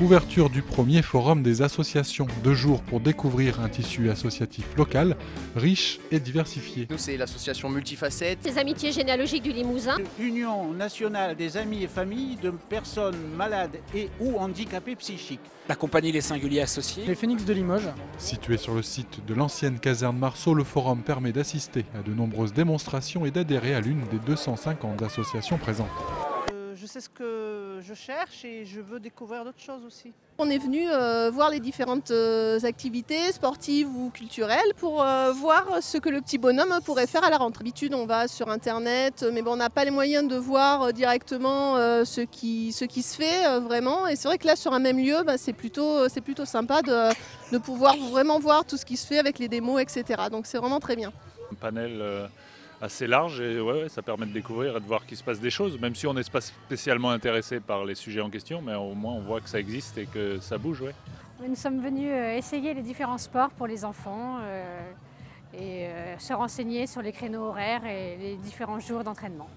Ouverture du premier forum des associations, 2 jours pour découvrir un tissu associatif local, riche et diversifié. Nous, c'est l'association Multifacette. Les Amitiés généalogiques du Limousin. Union nationale des amis et familles de personnes malades et ou handicapées psychiques. La compagnie Les Singuliers Associés. Les Phénix de Limoges. Situé sur le site de l'ancienne caserne Marceau, le forum permet d'assister à de nombreuses démonstrations et d'adhérer à l'une des 250 associations présentes. Je sais ce que je cherche et je veux découvrir d'autres choses aussi. On est venu voir les différentes activités sportives ou culturelles pour voir ce que le petit bonhomme pourrait faire à la rentrée. D'habitude, on va sur Internet, mais bon, on n'a pas les moyens de voir directement ce qui se fait vraiment. Et c'est vrai que là, sur un même lieu, c'est plutôt sympa de pouvoir vraiment voir tout ce qui se fait avec les démos, etc. Donc c'est vraiment très bien. Un panel assez large et ça permet de découvrir et de voir qu'il se passe des choses, même si on n'est pas spécialement intéressé par les sujets en question, mais au moins on voit que ça existe et que ça bouge. Ouais. Nous sommes venus essayer les différents sports pour les enfants et se renseigner sur les créneaux horaires et les différents jours d'entraînement.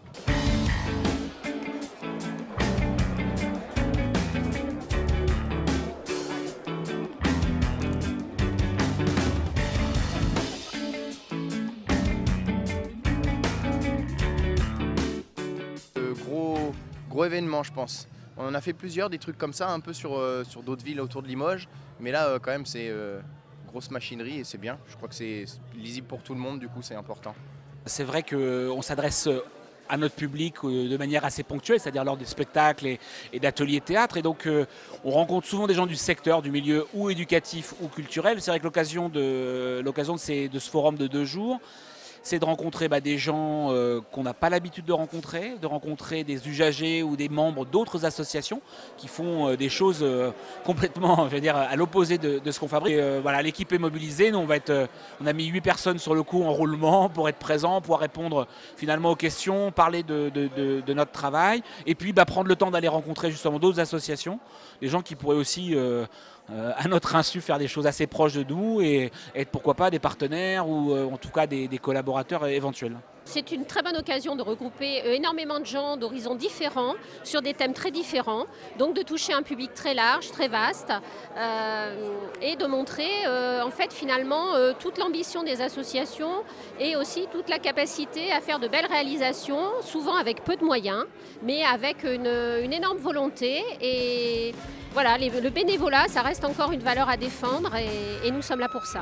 Gros événement, je pense. On en a fait plusieurs, des trucs comme ça, un peu sur d'autres villes autour de Limoges. Mais là, quand même, c'est grosse machinerie et c'est bien. Je crois que c'est lisible pour tout le monde, du coup, c'est important. C'est vrai qu'on s'adresse à notre public de manière assez ponctuelle, c'est-à-dire lors des spectacles et d'ateliers théâtre. Et donc, on rencontre souvent des gens du secteur, du milieu ou éducatif ou culturel. C'est vrai que l'occasion de ce forum de 2 jours, c'est de rencontrer des gens qu'on n'a pas l'habitude de rencontrer des usagers ou des membres d'autres associations qui font des choses complètement, je veux dire, à l'opposé de ce qu'on fabrique. Voilà, l'équipe est mobilisée, nous on a mis 8 personnes sur le coup en roulement pour être présents, pouvoir répondre finalement aux questions, parler de notre travail et puis prendre le temps d'aller rencontrer justement d'autres associations, des gens qui pourraient aussi à notre insu faire des choses assez proches de nous et être pourquoi pas des partenaires ou en tout cas des collaborateurs éventuels. C'est une très bonne occasion de regrouper énormément de gens d'horizons différents sur des thèmes très différents, donc de toucher un public très large, très vaste et de montrer en fait finalement toute l'ambition des associations et aussi toute la capacité à faire de belles réalisations, souvent avec peu de moyens, mais avec une énorme volonté. Et voilà, le bénévolat, ça reste encore une valeur à défendre et nous sommes là pour ça.